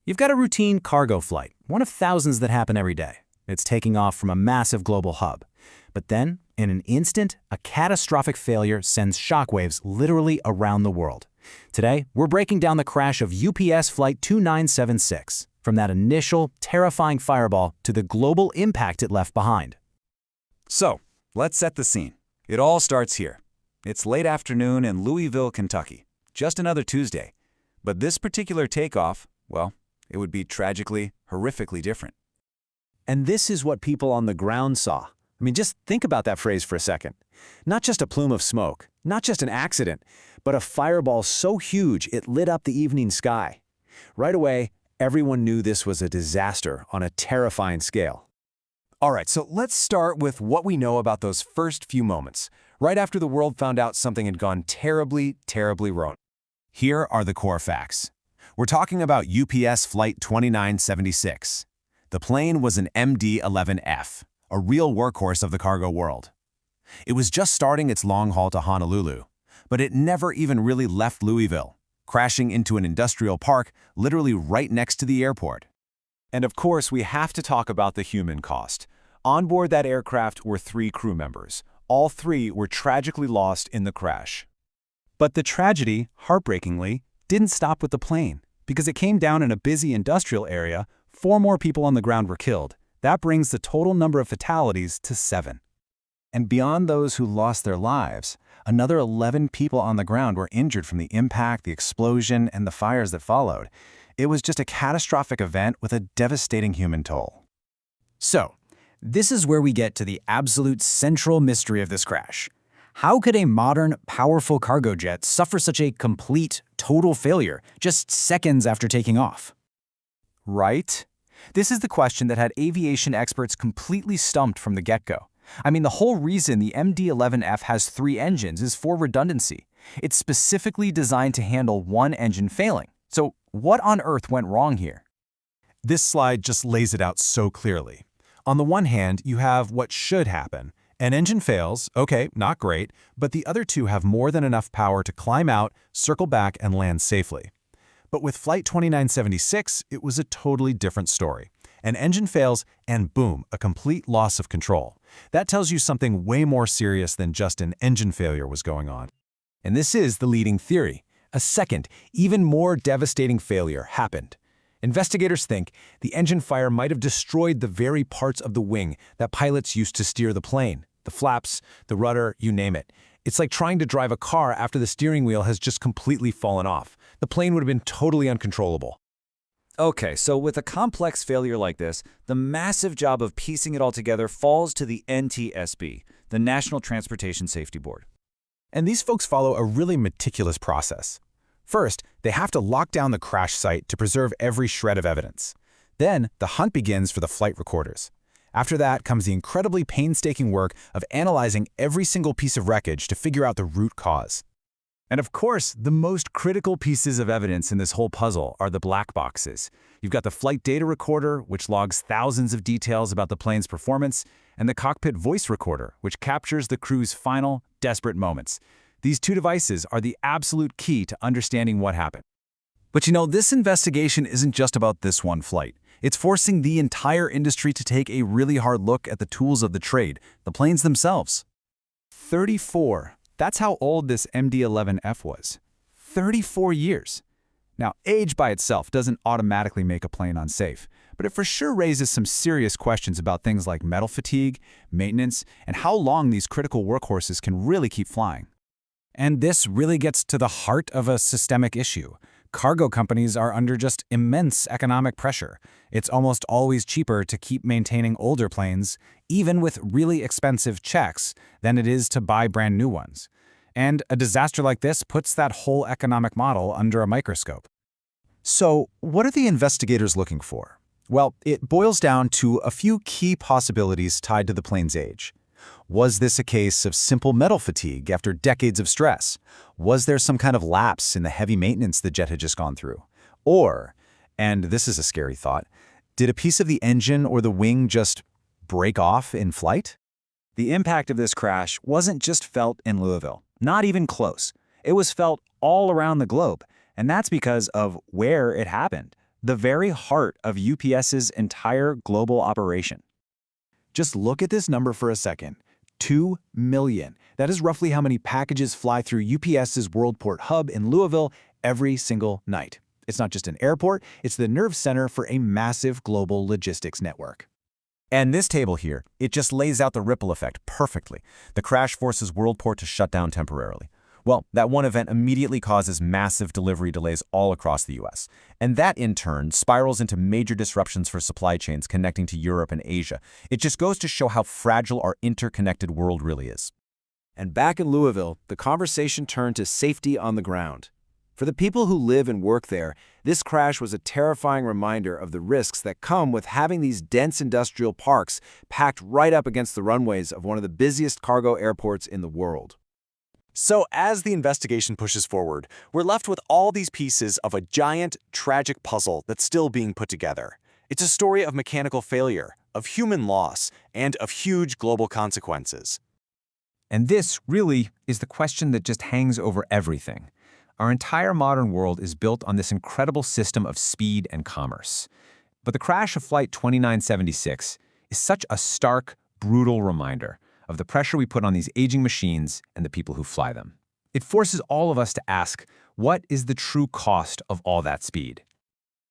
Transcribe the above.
You've got a routine cargo flight, one of thousands that happen every day. It's taking off from a massive global hub. But then, in an instant, a catastrophic failure sends shockwaves literally around the world. Today, we're breaking down the crash of UPS Flight 2976, from that initial, terrifying fireball to the global impact it left behind. So, let's set the scene. It all starts here. It's late afternoon in Louisville, Kentucky. Just another Tuesday. But this particular takeoff, well, it would be tragically, horrifically different. And this is what people on the ground saw. I mean, just think about that phrase for a second. Not just a plume of smoke, not just an accident, but a fireball so huge it lit up the evening sky. Right away, everyone knew this was a disaster on a terrifying scale. All right, so let's start with what we know about those first few moments, right after the world found out something had gone terribly, terribly wrong. Here are the core facts. We're talking about UPS Flight 2976. The plane was an MD-11F, a real workhorse of the cargo world. It was just starting its long haul to Honolulu, but it never even really left Louisville, crashing into an industrial park literally right next to the airport. And of course, we have to talk about the human cost. On board that aircraft were 3 crew members. All 3 were tragically lost in the crash. But the tragedy, heartbreakingly, didn't stop with the plane. Because it came down in a busy industrial area, 4 more people on the ground were killed. That brings the total number of fatalities to 7. And beyond those who lost their lives, another 11 people on the ground were injured from the impact, the explosion, and the fires that followed. It was just a catastrophic event with a devastating human toll. So, this is where we get to the absolute central mystery of this crash. How could a modern, powerful cargo jet suffer such a complete, total failure just seconds after taking off? Right? This is the question that had aviation experts completely stumped from the get-go. I mean, the whole reason the MD-11F has 3 engines is for redundancy. It's specifically designed to handle one engine failing. So what on earth went wrong here? This slide just lays it out so clearly. On the one hand, you have what should happen. An engine fails, okay, not great, but the other 2 have more than enough power to climb out, circle back, and land safely. But with Flight 2976, it was a totally different story. An engine fails, and boom, a complete loss of control. That tells you something way more serious than just an engine failure was going on. And this is the leading theory. A second, even more devastating failure happened. Investigators think the engine fire might have destroyed the very parts of the wing that pilots used to steer the plane. The flaps, the rudder, you name it. It's like trying to drive a car after the steering wheel has just completely fallen off. The plane would have been totally uncontrollable. Okay, so with a complex failure like this, the massive job of piecing it all together falls to the NTSB, the National Transportation Safety Board. And these folks follow a really meticulous process. First, they have to lock down the crash site to preserve every shred of evidence. Then, the hunt begins for the flight recorders. After that comes the incredibly painstaking work of analyzing every single piece of wreckage to figure out the root cause. And of course, the most critical pieces of evidence in this whole puzzle are the black boxes. You've got the flight data recorder, which logs thousands of details about the plane's performance, and the cockpit voice recorder, which captures the crew's final, desperate moments. These 2 devices are the absolute key to understanding what happened. But you know, this investigation isn't just about this one flight. It's forcing the entire industry to take a really hard look at the tools of the trade, the planes themselves. 34. That's how old this MD-11F was. 34 years. Now, age by itself doesn't automatically make a plane unsafe, but it for sure raises some serious questions about things like metal fatigue, maintenance, and how long these critical workhorses can really keep flying. And this really gets to the heart of a systemic issue. Cargo companies are under just immense economic pressure. It's almost always cheaper to keep maintaining older planes, even with really expensive checks, than it is to buy brand new ones. And a disaster like this puts that whole economic model under a microscope. So, what are the investigators looking for? Well, it boils down to a few key possibilities tied to the plane's age. Was this a case of simple metal fatigue after decades of stress? Was there some kind of lapse in the heavy maintenance the jet had just gone through? Or, and this is a scary thought, did a piece of the engine or the wing just break off in flight? The impact of this crash wasn't just felt in Louisville, not even close. It was felt all around the globe, and that's because of where it happened. the very heart of UPS's entire global operation. Just look at this number for a second. 2 million. That is roughly how many packages fly through UPS's Worldport hub in Louisville every single night. It's not just an airport, it's the nerve center for a massive global logistics network. And this table here, it just lays out the ripple effect perfectly. The crash forces Worldport to shut down temporarily. Well, that one event immediately causes massive delivery delays all across the US. And that, in turn, spirals into major disruptions for supply chains connecting to Europe and Asia. It just goes to show how fragile our interconnected world really is. And back in Louisville, the conversation turned to safety on the ground. For the people who live and work there, this crash was a terrifying reminder of the risks that come with having these dense industrial parks packed right up against the runways of one of the busiest cargo airports in the world. So as the investigation pushes forward, we're left with all these pieces of a giant, tragic puzzle that's still being put together. It's a story of mechanical failure, of human loss, and of huge global consequences. And this, really, is the question that just hangs over everything. Our entire modern world is built on this incredible system of speed and commerce. But the crash of Flight 2976 is such a stark, brutal reminder of the pressure we put on these aging machines and the people who fly them. It forces all of us to ask, what is the true cost of all that speed?